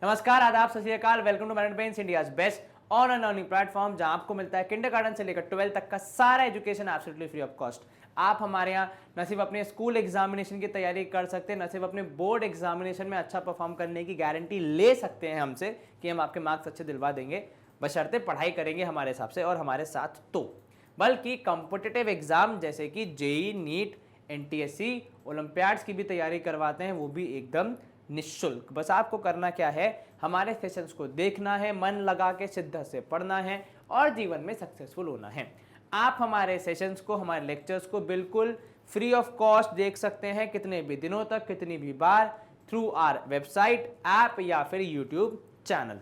नमस्कार, आदाब, सत श्री अकाल। Welcome to Management Brains, India's best online learning platform, जहां आपको मिलता है किंडरगार्टन से लेकर 12 तक का सारा education absolutely free of cost. आप हमारे यहाँ न सिर्फ अपने स्कूल एग्जामिनेशन की तैयारी कर सकते हैं, न सिर्फ अपने बोर्ड एग्जामिनेशन में अच्छा परफॉर्म करने की गारंटी ले सकते हैं हमसे कि हम आपके मार्क्स अच्छे दिलवा देंगे, बशर्ते पढ़ाई करेंगे हमारे हिसाब से और हमारे साथ, तो बल्कि कॉम्पिटिटिव एग्जाम जैसे कि जेई, नीट, एनटीएससी, ओलंपियाड्स की भी तैयारी करवाते हैं, वो भी एकदम निःशुल्क। बस आपको करना क्या है, हमारे सेशंस को देखना है, मन लगा के शिद्दत से पढ़ना है और जीवन में सक्सेसफुल होना है। आप हमारे सेशंस को, हमारे लेक्चर्स को बिल्कुल फ्री ऑफ कॉस्ट देख सकते हैं, कितने भी दिनों तक, कितनी भी बार, थ्रू आर वेबसाइट, ऐप या फिर यूट्यूब चैनल।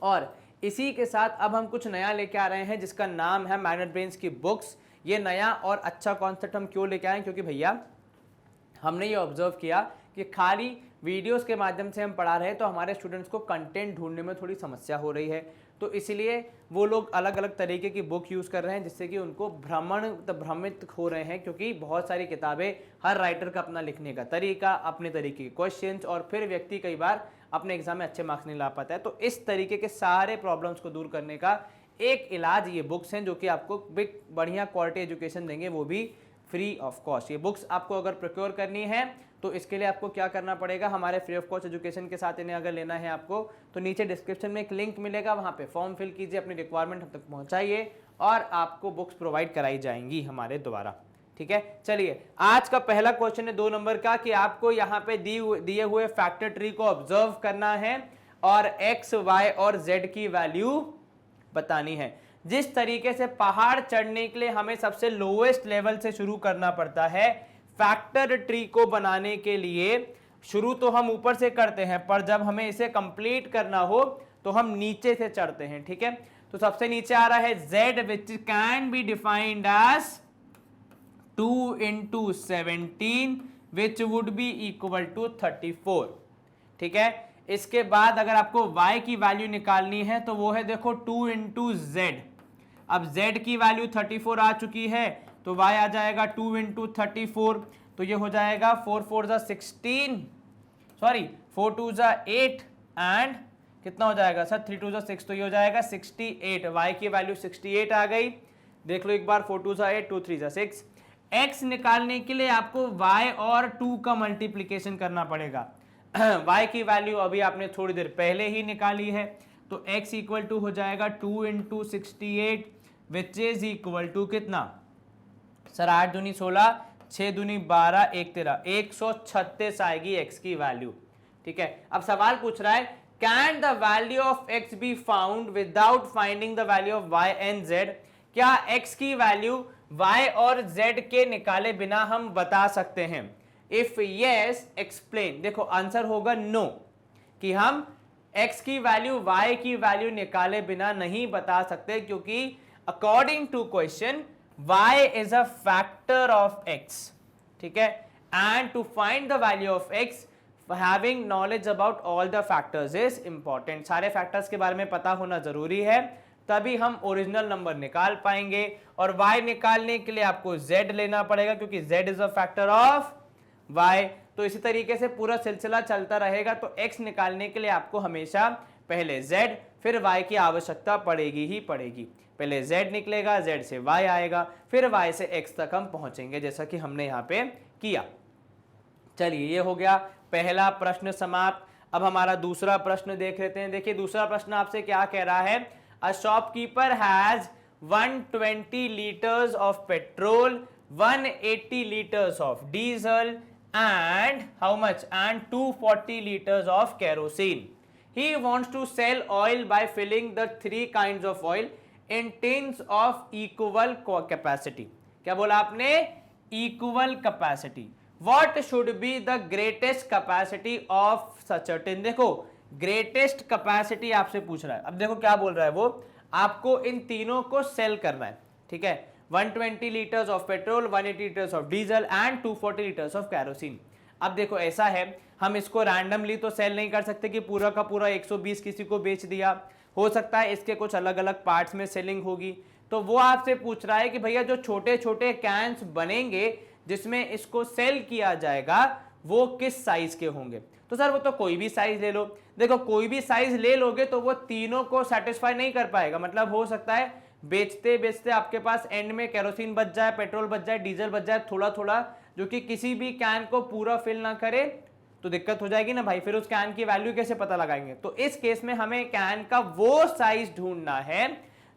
और इसी के साथ अब हम कुछ नया लेके आ रहे हैं जिसका नाम है मैग्नेट ब्रेन्स की बुक्स। ये नया और अच्छा कॉन्सेप्ट हम क्यों लेके आए, क्योंकि भैया हमने ये ऑब्जर्व किया कि खाली वीडियोस के माध्यम से हम पढ़ा रहे हैं तो हमारे स्टूडेंट्स को कंटेंट ढूंढने में थोड़ी समस्या हो रही है, तो इसलिए वो लोग अलग अलग तरीके की बुक यूज़ कर रहे हैं जिससे कि उनको भ्रमित हो रहे हैं, क्योंकि बहुत सारी किताबें, हर राइटर का अपना लिखने का तरीका, अपने तरीके के क्वेश्चंस, और फिर व्यक्ति कई बार अपने एग्जाम में अच्छे मार्क्स नहीं ला पाता है। तो इस तरीके के सारे प्रॉब्लम्स को दूर करने का एक इलाज ये बुक्स हैं, जो कि आपको बढ़िया क्वालिटी एजुकेशन देंगे, वो भी फ्री ऑफ कॉस्ट। ये बुक्स आपको अगर प्रोक्योर करनी है तो इसके लिए आपको क्या करना पड़ेगा, हमारे फ्री ऑफ कॉस्ट एजुकेशन के साथ इन्हें अगर लेना है आपको, तो नीचे डिस्क्रिप्शन में एक लिंक मिलेगा, वहां पे फॉर्म फिल कीजिए, अपनी रिक्वायरमेंट हम तक पहुंचाइए और आपको बुक्स प्रोवाइड कराई जाएंगी हमारे द्वारा। ठीक है, चलिए आज का पहला क्वेश्चन है 2 नंबर का कि आपको यहाँ पे दिए हुए फैक्टर ट्री को ऑब्जर्व करना है और एक्स, वाई और जेड की वैल्यू बतानी है। जिस तरीके से पहाड़ चढ़ने के लिए हमें सबसे लोएस्ट लेवल से शुरू करना पड़ता है, फैक्टर ट्री को बनाने के लिए शुरू तो हम ऊपर से करते हैं, पर जब हमें इसे कंप्लीट करना हो तो हम नीचे से चढ़ते हैं। ठीक है, तो सबसे नीचे आ रहा है z, which can be defined as 2 into 17 which would be equal to 34। ठीक है, इसके बाद अगर आपको y की वैल्यू निकालनी है तो वो है, देखो 2 into z। अब z की वैल्यू 34 आ चुकी है तो y आ जाएगा 2 into 34, तो ये हो जाएगा 4 4 जा 16, सॉरी 4 2 जा 8 एंड कितना हो जाएगा सर, 3 2 जा 6, तो ये हो जाएगा 68। y की वैल्यू 68 आ गई, देख लो एक बार, 4 2 जा 8, 2 3 जा 6। x निकालने के लिए आपको y और 2 का मल्टीप्लीकेशन करना पड़ेगा। y की वैल्यू अभी आपने थोड़ी देर पहले ही निकाली है, तो x इक्वल टू हो जाएगा 2 into 68 which is equal to कितना सर, 8 दूनी 16, 6 दूनी 12, 1 13, 136 आएगी x की वैल्यू। ठीक है, अब सवाल पूछ रहा है, can the value of x be found without finding the value of y and z। क्या x की वैल्यू y और z के निकाले बिना हम बता सकते हैं? If yes explain. देखो आंसर होगा नो, कि हम x की वैल्यू y की वैल्यू निकाले बिना नहीं बता सकते, क्योंकि according to question y is a factor of x। ठीक है, and to find the value of x having knowledge about all the factors is important। सारे फैक्टर्स के बारे में पता होना जरूरी है, तभी हम ओरिजिनल नंबर निकाल पाएंगे। और y निकालने के लिए आपको z लेना पड़ेगा, क्योंकि z is a factor of y। तो इसी तरीके से पूरा सिलसिला चलता रहेगा। तो x निकालने के लिए आपको हमेशा पहले z फिर y की आवश्यकता पड़ेगी ही पड़ेगी। पहले z निकलेगा, z से y आएगा, फिर y से x तक हम पहुंचेंगे, जैसा कि हमने यहाँ पे किया। चलिए, ये हो गया पहला प्रश्न समाप्त। अब हमारा दूसरा प्रश्न देख लेते हैं। देखिए दूसरा प्रश्न आपसे क्या कह रहा है, a shopkeeper has 120 litres of petrol, 180 litres of diesel and how much, and 240 litres of kerosene. He wants to sell oil by filling the 3 kinds of oil in tins of equal capacity। क्या बोला आपने? Equal capacity। What should be the greatest capacity of such a tin। देखो greatest capacity आपसे पूछ रहा है। अब देखो क्या बोल रहा है वो, आपको इन तीनों को सेल करना है। ठीक है, 120 litres of petrol, 180 litres of diesel and 240 litres of kerosene. अब देखो ऐसा है, हम इसको रैंडमली तो सेल नहीं कर सकते कि पूरा का पूरा 120 किसी को बेच दिया, हो सकता है इसके कुछ अलग अलग पार्ट्स में सेलिंग होगी। तो वो आपसे पूछ रहा है कि भैया जो छोटे छोटे कैंस बनेंगे जिसमें इसको सेल किया जाएगा, वो किस साइज के होंगे। तो सर वो तो कोई भी साइज ले लो। देखो कोई भी साइज ले लोगे तो वो तीनों को सेटिस्फाई नहीं कर पाएगा। मतलब हो सकता है बेचते बेचते आपके पास एंड में केरोसिन बच जाए, पेट्रोल बच जाए, डीजल बच जाए थोड़ा थोड़ा, जो कि किसी भी कैन को पूरा फिल ना करे, तो दिक्कत हो जाएगी ना भाई। फिर उस कैन की वैल्यू कैसे पता लगाएंगे। तो इस केस में हमें कैन का वो साइज ढूंढना है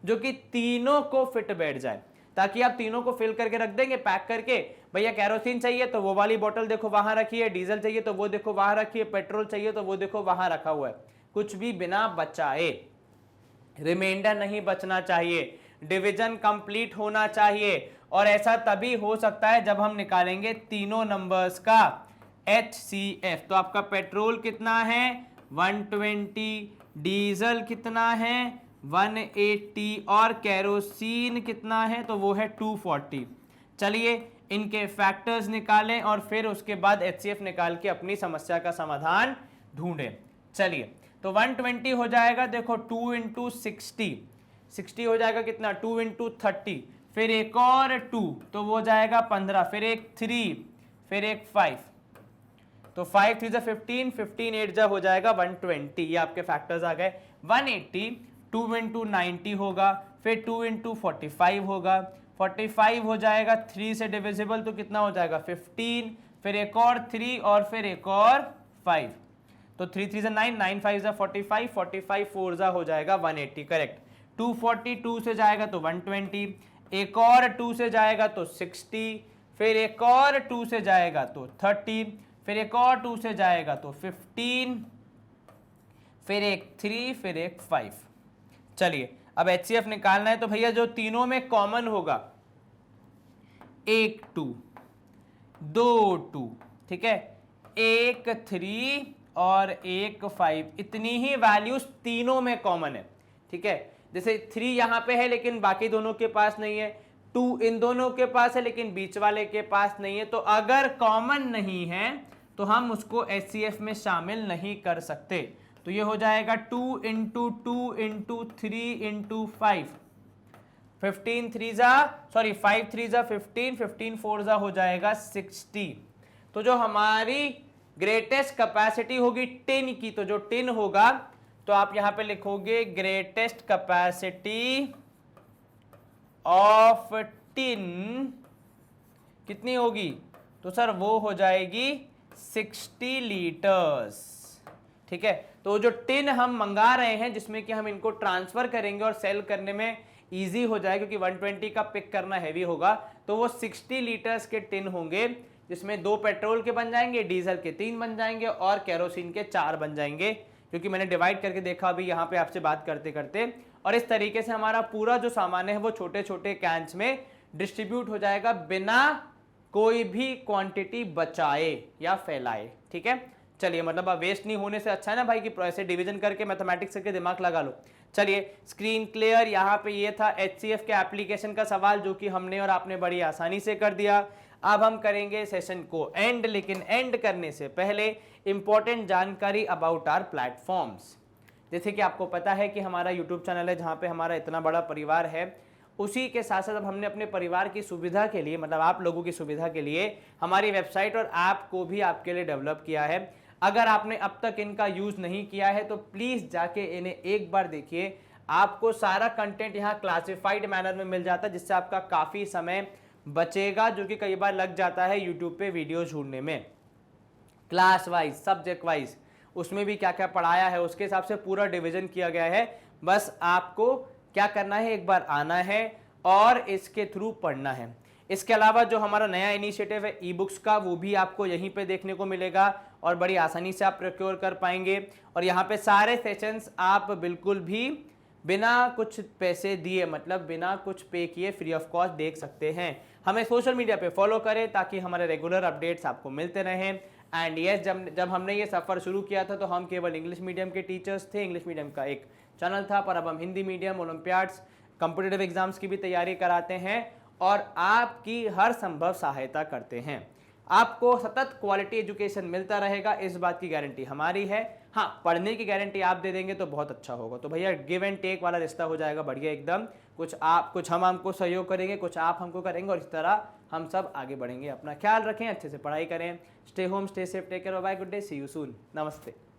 जो कि तीनों को फिट बैठ जाए, ताकि आप तीनों को फिल करके रख देंगे पैक करके। भैया कैरोसिन चाहिए तो वो वाली बोतल देखो वहां रखी है, डीजल चाहिए तो वो देखो वहां रखी है, पेट्रोल चाहिए तो वो देखो वहां रखा हुआ है। कुछ भी बिना बचाए, रिमाइंडर नहीं बचना चाहिए, डिवीजन कंप्लीट होना चाहिए। और ऐसा तभी हो सकता है जब हम निकालेंगे तीनों नंबर्स का HCF। तो आपका पेट्रोल कितना है 120, डीजल कितना है 180 और कैरोसिन कितना है तो वो है 240। चलिए इनके फैक्टर्स निकालें और फिर उसके बाद HCF निकाल के अपनी समस्या का समाधान ढूंढें। चलिए तो 120 हो जाएगा, देखो 2 इंटू 60 हो जाएगा कितना 2 इंटू 30, फिर एक और 2 तो वो जाएगा 15, फिर एक 3, फिर एक 5, तो 5 3 15, 15 8 जा हो जाएगा 120। ये आपके फैक्टर्स आ गए। 180 2 इंटू 90 होगा, फिर 2 इंटू 45 होगा, 45 हो जाएगा 3 से डिविजिबल तो कितना हो जाएगा 15, फिर एक और 3 और फिर एक और 5, तो 3 3 9, 9 5 45, 45 4 जा हो जाएगा 180। करेक्ट। 242 से जाएगा तो 120, एक और 2 से जाएगा तो 60, फिर एक और 2 से जाएगा तो 30, फिर एक और 2 से जाएगा तो 15, फिर एक 3, फिर एक 5। चलिए अब HCF निकालना है। तो भैया जो तीनों में कॉमन होगा, एक 2, दो 2, ठीक है, एक 3 और एक 5, इतनी ही वैल्यूज तीनों में कॉमन है। ठीक है, जैसे 3 यहां पे है लेकिन बाकी दोनों के पास नहीं है, 2 इन दोनों के पास है लेकिन बीच वाले के पास नहीं है। तो अगर कॉमन नहीं है तो हम उसको HCF में शामिल नहीं कर सकते। तो ये हो जाएगा 2 इंटू 2 इंटू 3 इंटू 5, 15 3 जा सॉरी 5 3 जा 15, 15 4 जा हो जाएगा 60। तो जो हमारी ग्रेटेस्ट कैपेसिटी होगी टिन की, तो जो टिन होगा तो आप यहां पे लिखोगे ग्रेटेस्ट कैपेसिटी ऑफ टिन कितनी होगी, तो सर वो हो जाएगी 60 लीटर्स। ठीक है, तो जो टिन हम मंगा रहे हैं जिसमें कि हम इनको ट्रांसफर करेंगे और सेल करने में इजी हो जाए, क्योंकि 120 का पिक करना हैवी होगा, तो वो 60 लीटर्स के टिन होंगे, जिसमें 2 पेट्रोल के बन जाएंगे, डीजल के 3 बन जाएंगे और कैरोसिन के 4 बन जाएंगे, क्योंकि मैंने डिवाइड करके देखा अभी यहाँ पे आपसे बात करते करते। और इस तरीके से हमारा पूरा जो सामान है वो छोटे छोटे कैंस में डिस्ट्रीब्यूट हो जाएगा बिना कोई भी क्वांटिटी बचाए या फैलाए। ठीक है, चलिए मतलब अब वेस्ट नहीं होने से अच्छा है ना भाई कि ऐसे डिवीजन करके मैथमेटिक्स करके दिमाग लगा लो। चलिए स्क्रीन क्लियर। यहाँ पे ये था HCF के एप्लीकेशन का सवाल जो कि हमने और आपने बड़ी आसानी से कर दिया। अब हम करेंगे सेशन को एंड, लेकिन एंड करने से पहले इंपॉर्टेंट जानकारी अबाउट आवर प्लेटफॉर्म्स। जैसे कि आपको पता है कि हमारा यूट्यूब चैनल है जहाँ पे हमारा इतना बड़ा परिवार है, उसी के साथ साथ अब हमने अपने परिवार की सुविधा के लिए, मतलब आप लोगों की सुविधा के लिए हमारी वेबसाइट और ऐप को भी आपके लिए डेवलप किया है। अगर आपने अब तक इनका यूज नहीं किया है तो प्लीज जाके इन्हें एक बार देखिए। आपको सारा कंटेंट यहाँ क्लासिफाइड मैनर में मिल जाता है, जिससे आपका काफी समय बचेगा, जो कि कई बार लग जाता है यूट्यूब पे वीडियो ढूंढने में। क्लास वाइज, सब्जेक्ट वाइज, उसमें भी क्या क्या पढ़ाया है उसके हिसाब से पूरा डिवीजन किया गया है। बस आपको क्या करना है, एक बार आना है और इसके थ्रू पढ़ना है। इसके अलावा जो हमारा नया इनिशिएटिव है ई बुक्स का, वो भी आपको यहीं पे देखने को मिलेगा और बड़ी आसानी से आप प्रोक्योर कर पाएंगे। और यहाँ पे सारे सेशंस आप बिल्कुल भी बिना कुछ पैसे दिए, मतलब बिना कुछ पे किए फ्री ऑफ कॉस्ट देख सकते हैं। हमें सोशल मीडिया पे फॉलो करें ताकि हमारे रेगुलर अपडेट्स आपको मिलते रहें। एंड यस, जब हमने ये सफ़र शुरू किया था तो हम केवल इंग्लिश मीडियम के टीचर्स थे, इंग्लिश मीडियम का एक चैनल था, पर अब हम Hindi medium, Olympiads, competitive exams की भी तैयारी कराते हैं और आपकी हर संभव सहायता करते हैं। आपको सतत क्वालिटी एजुकेशन मिलता रहेगा, इस बात की गारंटी हमारी है। हाँ, पढ़ने की गारंटी आप दे देंगे तो बहुत अच्छा होगा। तो भैया गिव एंड टेक वाला रिश्ता हो जाएगा बढ़िया एकदम, कुछ हम आपको सहयोग करेंगे, कुछ आप हमको करेंगे और इस तरह हम सब आगे बढ़ेंगे। अपना ख्याल रखें, अच्छे से पढ़ाई करें। Stay home, stay safe, take care, bye, good day, see you soon, नमस्ते।